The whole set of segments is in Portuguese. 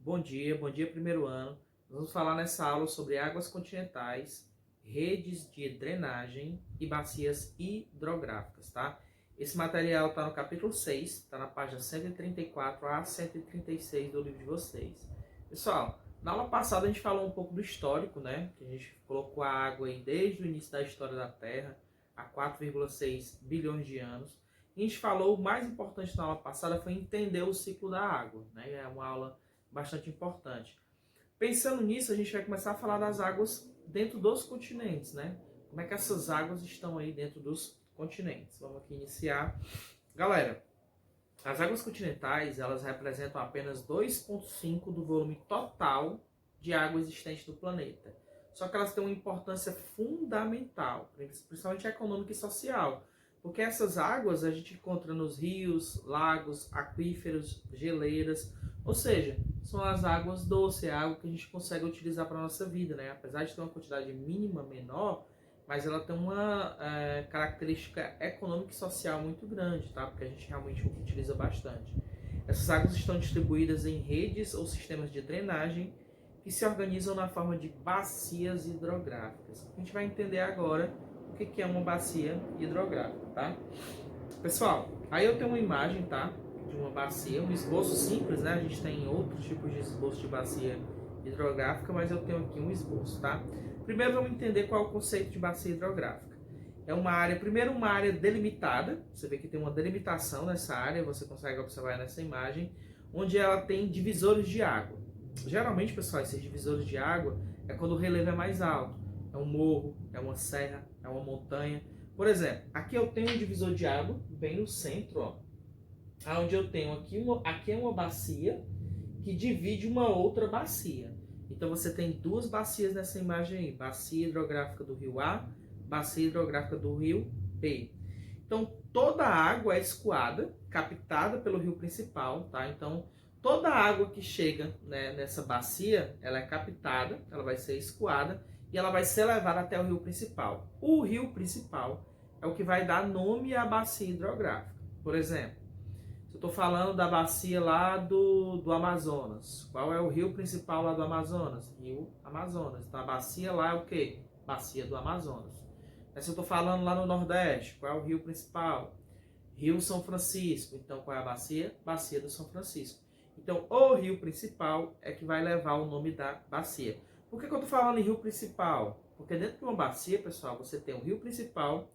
bom dia primeiro ano. Nós vamos falar nessa aula sobre águas continentais, redes de drenagem e bacias hidrográficas, tá? Esse material está no capítulo 6, está na página 134 a 136 do livro de vocês. Pessoal, na aula passada a gente falou um pouco do histórico, né? Que a gente colocou a água aí desde o início da história da Terra, há 4,6 bilhões de anos. E a gente falou, o mais importante na aula passada foi entender o ciclo da água, né? É uma aula bastante importante. Pensando nisso, a gente vai começar a falar das águas dentro dos continentes, né? Como é que essas águas estão aí dentro dos continentes? Vamos aqui iniciar. Galera, as águas continentais, elas representam apenas 2,5% do volume total de água existente no planeta. Só que elas têm uma importância fundamental, principalmente econômica e social. Porque essas águas a gente encontra nos rios, lagos, aquíferos, geleiras, ou seja, são as águas doces, é a água que a gente consegue utilizar para a nossa vida, né? Apesar de ter uma quantidade mínima menor, mas ela tem uma característica econômica e social muito grande, tá? Porque a gente realmente utiliza bastante. Essas águas estão distribuídas em redes ou sistemas de drenagem que se organizam na forma de bacias hidrográficas. A gente vai entender agora o que é uma bacia hidrográfica, tá? Pessoal, aí eu tenho uma imagem, tá? De uma bacia, um esboço simples, né? A gente tem outros tipos de esboço de bacia hidrográfica, mas eu tenho aqui um esboço, tá? Primeiro vamos entender qual é o conceito de bacia hidrográfica. É uma área, primeiro uma área delimitada, você vê que tem uma delimitação nessa área, você consegue observar nessa imagem, onde ela tem divisores de água. Geralmente, pessoal, esses divisores de água é quando o relevo é mais alto. É um morro, é uma serra, é uma montanha. Por exemplo, aqui eu tenho um divisor de água, bem no centro, ó. Onde eu tenho aqui é uma bacia que divide uma outra bacia. Então você tem duas bacias nessa imagem aí, bacia hidrográfica do rio A, bacia hidrográfica do rio B. Então toda a água é escoada, captada pelo rio principal, tá? Então toda a água que chega, né, nessa bacia, ela é captada, ela vai ser escoada e ela vai ser levada até o rio principal. O rio principal é o que vai dar nome à bacia hidrográfica. Por exemplo, eu estou falando da bacia lá do Amazonas. Qual é o rio principal lá do Amazonas? Rio Amazonas. Então a bacia lá é o quê? Bacia do Amazonas. Mas se eu estou falando lá no Nordeste, qual é o rio principal? Rio São Francisco. Então qual é a bacia? Bacia do São Francisco. Então o rio principal é que vai levar o nome da bacia. Por que eu estou falando em rio principal? Porque dentro de uma bacia, pessoal, você tem o rio principal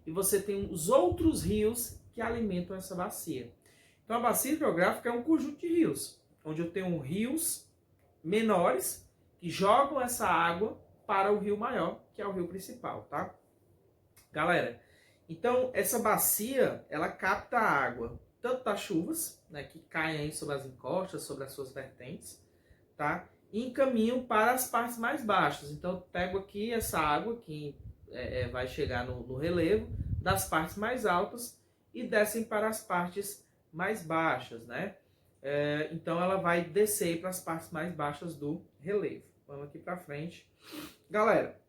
e você tem os outros rios que alimentam essa bacia. Então a bacia hidrográfica é um conjunto de rios, onde eu tenho rios menores que jogam essa água para o rio maior, que é o rio principal, tá? Galera, então essa bacia, ela capta a água, tanto das chuvas, né, que caem aí sobre as encostas, sobre as suas vertentes, tá? E encaminham para as partes mais baixas. Então eu pego aqui essa água que vai chegar no relevo das partes mais altas e descem para as partes mais baixas, né? Então ela vai descer para as partes mais baixas do relevo. Vamos aqui para frente. Galera,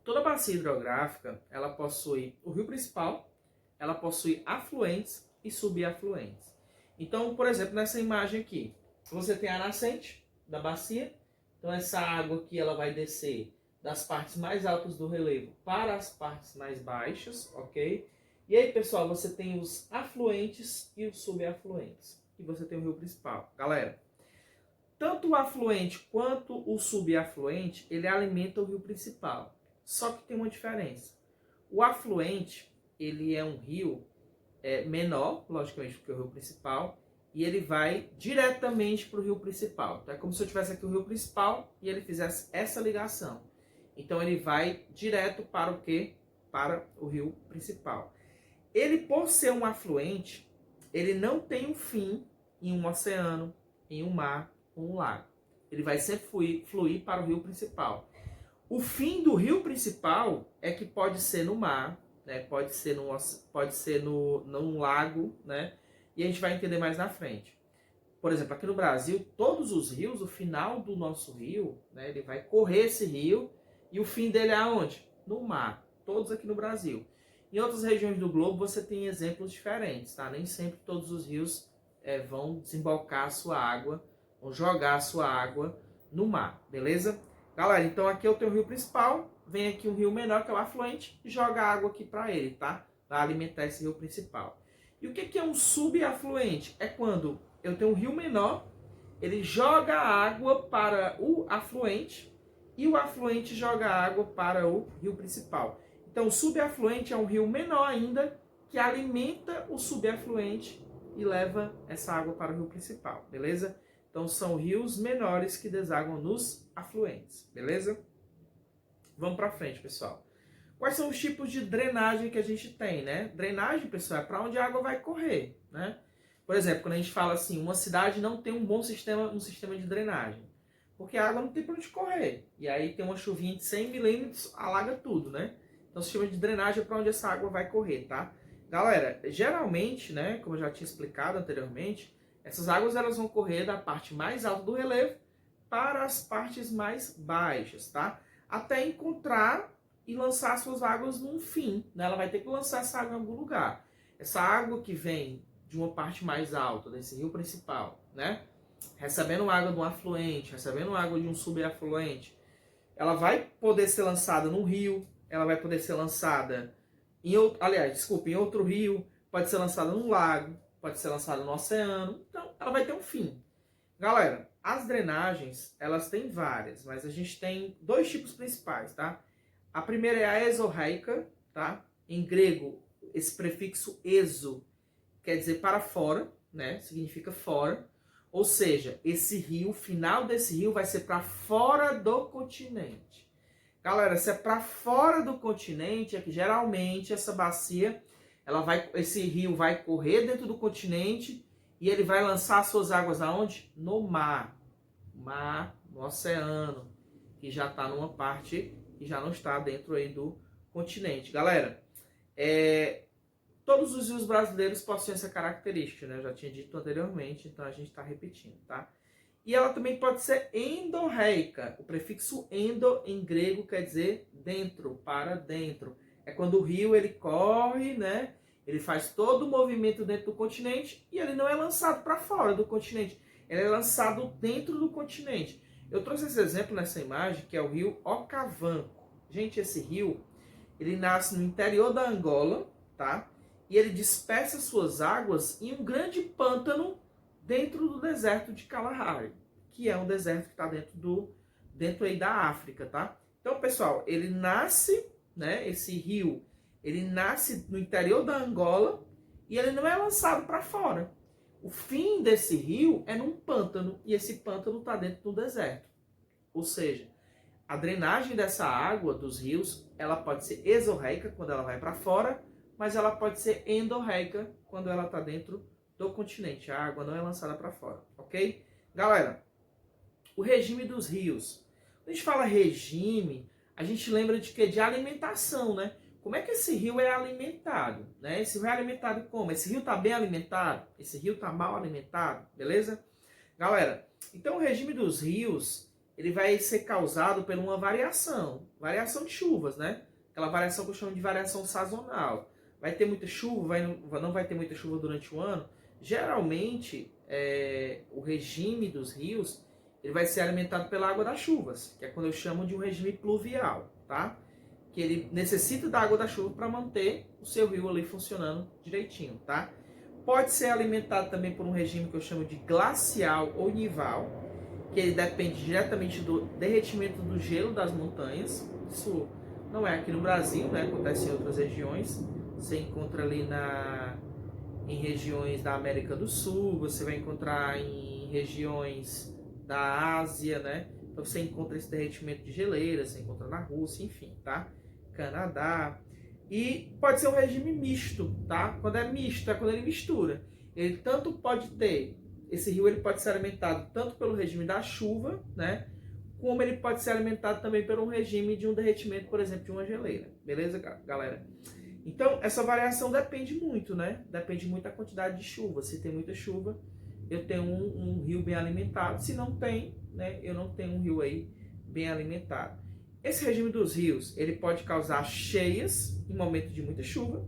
toda bacia hidrográfica, ela possui o rio principal, ela possui afluentes e subafluentes. Então, por exemplo, nessa imagem aqui, você tem a nascente da bacia. Então essa água aqui ela vai descer das partes mais altas do relevo para as partes mais baixas, ok? E aí, pessoal, você tem os afluentes e os subafluentes. E você tem o rio principal. Galera, tanto o afluente quanto o subafluente, ele alimenta o rio principal. Só que tem uma diferença. O afluente, ele é um rio menor, logicamente, do que o rio principal, e ele vai diretamente para o rio principal. Então é como se eu tivesse aqui o rio principal e ele fizesse essa ligação. Então ele vai direto para o quê? Para o rio principal. Ele, por ser um afluente, ele não tem um fim em um oceano, em um mar ou um lago. Ele vai sempre fluir para o rio principal. O fim do rio principal é que pode ser no mar, né? Pode ser num lago, né? E a gente vai entender mais na frente. Por exemplo, aqui no Brasil, todos os rios, o final do nosso rio, né, ele vai correr esse rio e o fim dele é aonde? No mar. Todos aqui no Brasil. Em outras regiões do globo você tem exemplos diferentes, tá? Nem sempre todos os rios vão desembocar a sua água vão jogar a sua água no mar, beleza? Galera, então aqui eu tenho o rio principal, vem aqui um rio menor que é o afluente e joga água aqui para ele, tá? Para alimentar esse rio principal. E o que é um subafluente? É quando eu tenho um rio menor, ele joga água para o afluente e o afluente joga água para o rio principal. Então o subafluente é um rio menor ainda que alimenta o subafluente e leva essa água para o rio principal, beleza? Então são rios menores que desaguam nos afluentes, beleza? Vamos para frente, pessoal. Quais são os tipos de drenagem que a gente tem, né? Drenagem, pessoal, é para onde a água vai correr, né? Por exemplo, quando a gente fala assim, uma cidade não tem um bom sistema de drenagem, porque a água não tem para onde correr. E aí tem uma chuvinha de 100 milímetros, alaga tudo, né? Então o sistema de drenagem é para onde essa água vai correr, tá? Galera, geralmente, né, como eu já tinha explicado anteriormente, essas águas elas vão correr da parte mais alta do relevo para as partes mais baixas, tá? Até encontrar e lançar suas águas num fim, né? Ela vai ter que lançar essa água em algum lugar. Essa água que vem de uma parte mais alta desse rio principal, né? Recebendo água de um afluente, recebendo água de um subafluente, ela vai poder ser lançada num rio, ela vai poder ser lançada em outro rio, pode ser lançada num lago, pode ser lançada no oceano, então ela vai ter um fim. Galera, as drenagens, elas têm várias, mas a gente tem dois tipos principais, tá? A primeira é a exorreica, tá? Em grego, esse prefixo exo quer dizer para fora, né? Significa fora. Ou seja, esse rio, o final desse rio vai ser para fora do continente. Galera, se é para fora do continente, é que geralmente essa bacia, esse rio vai correr dentro do continente e ele vai lançar suas águas aonde? No mar. No oceano, que já está numa parte que já não está dentro aí do continente. Galera, todos os rios brasileiros possuem essa característica, né? Eu já tinha dito anteriormente, então a gente está repetindo, tá? E ela também pode ser endorreica. O prefixo endo em grego quer dizer dentro, para dentro. É quando o rio ele corre, né? Ele faz todo o movimento dentro do continente e ele não é lançado para fora do continente. Ele é lançado dentro do continente. Eu trouxe esse exemplo nessa imagem, que é o rio Okavango. Gente, esse rio, ele nasce no interior da Angola, tá? E ele dispersa suas águas em um grande pântano dentro do deserto de Kalahari, que é um deserto que está dentro aí da África, tá? Então, pessoal, ele nasce, né? Esse rio, ele nasce no interior da Angola e ele não é lançado para fora. O fim desse rio é num pântano e esse pântano está dentro do deserto. Ou seja, a drenagem dessa água dos rios, ela pode ser exorreica quando ela vai para fora, mas ela pode ser endorreica quando ela está dentro do continente. A água não é lançada para fora, ok? Galera, o regime dos rios. Quando a gente fala regime, a gente lembra de quê? De alimentação, né? Como é que esse rio é alimentado? Né? Esse rio é alimentado como? Esse rio está bem alimentado? Esse rio está mal alimentado? Beleza? Galera, então o regime dos rios, ele vai ser causado por uma variação de chuvas, né? Aquela variação que eu chamo de variação sazonal. Vai ter muita chuva, não vai ter muita chuva durante o ano. Geralmente, o regime dos rios, ele vai ser alimentado pela água das chuvas, que é quando eu chamo de um regime pluvial, tá? Que ele necessita da água da chuva para manter o seu rio ali funcionando direitinho, tá? Pode ser alimentado também por um regime que eu chamo de glacial ou nival, que ele depende diretamente do derretimento do gelo das montanhas. Isso não é aqui no Brasil, né? Acontece em outras regiões. Você encontra ali em regiões da América do Sul, você vai encontrar em regiões da Ásia, né? Então você encontra esse derretimento de geleiras, você encontra na Rússia, enfim, tá? Canadá. E pode ser um regime misto, tá? Quando é misto, é quando ele mistura. Ele tanto pode ter, esse rio ele pode ser alimentado tanto pelo regime da chuva, né? Como ele pode ser alimentado também pelo regime de um derretimento, por exemplo, de uma geleira. Beleza, galera? Então, essa variação depende muito, né? Depende muito da quantidade de chuva. Se tem muita chuva, eu tenho um rio bem alimentado. Se não tem, né? Eu não tenho um rio aí bem alimentado. Esse regime dos rios, ele pode causar cheias em momentos de muita chuva,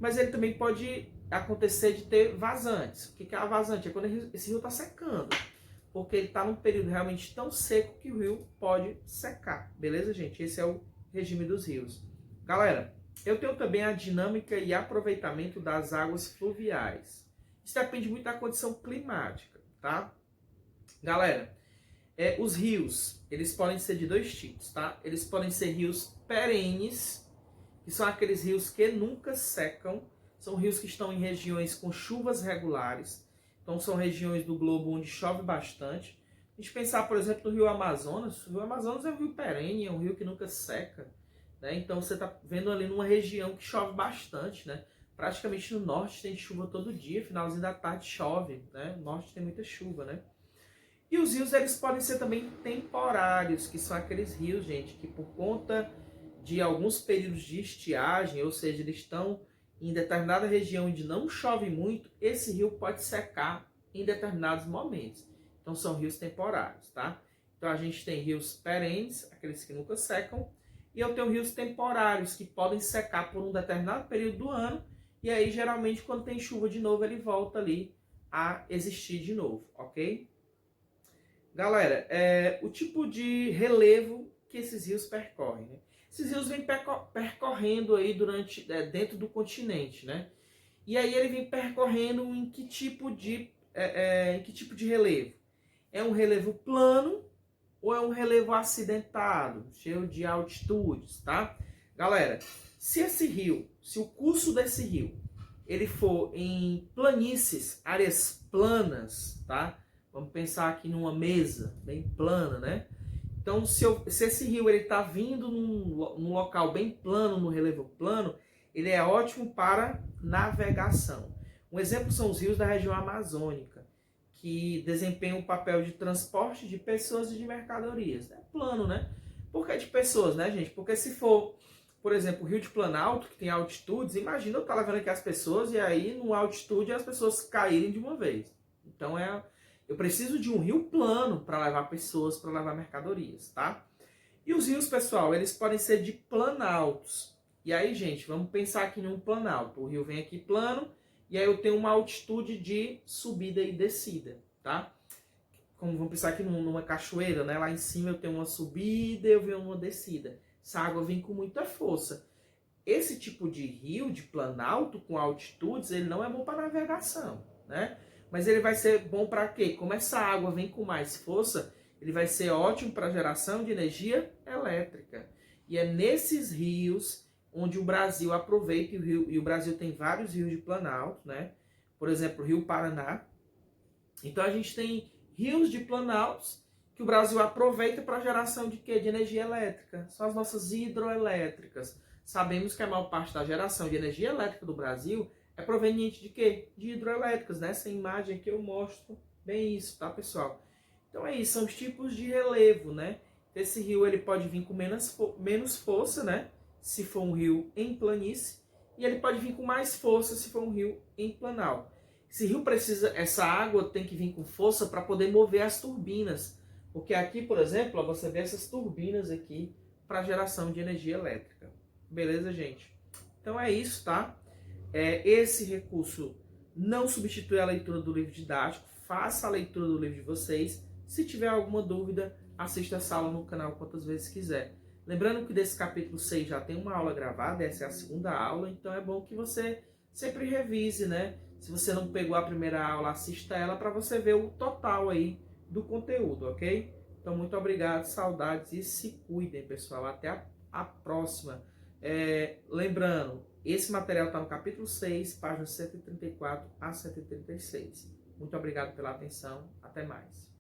mas ele também pode acontecer de ter vazantes. O que é a vazante? É quando esse rio está secando. porque ele está num período realmente tão seco que o rio pode secar. Beleza, gente? Esse é o regime dos rios. Galera, eu tenho também a dinâmica e aproveitamento das águas fluviais. Isso depende muito da condição climática, tá? Galera, os rios, eles podem ser de dois tipos, tá? Eles podem ser rios perenes, que são aqueles rios que nunca secam. São rios que estão em regiões com chuvas regulares. Então, são regiões do globo onde chove bastante. A gente pensar, por exemplo, no rio Amazonas. O rio Amazonas é um rio perene, é um rio que nunca seca. Né? Então, você está vendo ali numa região que chove bastante. Né? Praticamente no norte tem chuva todo dia, finalzinho da tarde chove. Né? No norte tem muita chuva, né? E os rios, eles podem ser também temporários, que são aqueles rios, gente, que por conta de alguns períodos de estiagem, ou seja, eles estão em determinada região onde não chove muito, esse rio pode secar em determinados momentos. Então são rios temporários, tá? Então a gente tem rios perenes, aqueles que nunca secam, e eu tenho rios temporários, que podem secar por um determinado período do ano, e aí geralmente quando tem chuva de novo ele volta ali a existir de novo, ok? Galera, o tipo de relevo que esses rios percorrem, né? Esses rios vêm percorrendo aí dentro do continente, né? E aí ele vem percorrendo em que tipo de relevo? É um relevo plano ou é um relevo acidentado, cheio de altitudes, tá? Galera, se o curso desse rio, ele for em planícies, áreas planas, tá? Vamos pensar aqui numa mesa bem plana, né? Então, se esse rio está vindo num local bem plano, no relevo plano, ele é ótimo para navegação. Um exemplo são os rios da região amazônica, que desempenham o papel de transporte de pessoas e de mercadorias. É plano, né? Por que de pessoas, né, gente? Porque se for, por exemplo, o Rio de Planalto, que tem altitudes, imagina eu estar levando aqui as pessoas e aí, numa altitude, as pessoas caírem de uma vez. Então, eu preciso de um rio plano para levar pessoas, para levar mercadorias, tá? E os rios, pessoal, eles podem ser de planaltos. E aí, gente, vamos pensar aqui num planalto. O rio vem aqui plano, e aí eu tenho uma altitude de subida e descida, tá? Como vamos pensar aqui numa cachoeira, né? Lá em cima eu tenho uma subida e eu venho uma descida. Essa água vem com muita força. Esse tipo de rio, de planalto, com altitudes, ele não é bom para navegação, né? Mas ele vai ser bom para quê? Como essa água vem com mais força, ele vai ser ótimo para geração de energia elétrica. E é nesses rios onde o Brasil aproveita, e o Brasil tem vários rios de planalto, né? Por exemplo, o Rio Paraná. Então a gente tem rios de planaltos que o Brasil aproveita para geração de quê? De energia elétrica. São as nossas hidroelétricas. Sabemos que a maior parte da geração de energia elétrica do Brasil é proveniente de quê? De hidroelétricas, né? Essa imagem aqui eu mostro bem isso, tá, pessoal? Então é isso, são os tipos de relevo, né? Esse rio ele pode vir com menos força, né? Se for um rio em planície, e ele pode vir com mais força se for um rio em planal. Esse rio precisa, essa água tem que vir com força para poder mover as turbinas, porque aqui, por exemplo, ó, você vê essas turbinas aqui para geração de energia elétrica. Beleza, gente? Então é isso, tá? Esse recurso não substitui a leitura do livro didático. Faça a leitura do livro de vocês. Se tiver alguma dúvida, assista essa aula no canal quantas vezes quiser. Lembrando que desse capítulo 6 já tem uma aula gravada, essa é a segunda aula, então é bom que você sempre revise, né? Se você não pegou a primeira aula, assista ela para você ver o total aí do conteúdo, ok? Então, muito obrigado, saudades e se cuidem, pessoal. Até a próxima. Lembrando, esse material está no capítulo 6, páginas 134 a 136. Muito obrigado pela atenção. Até mais.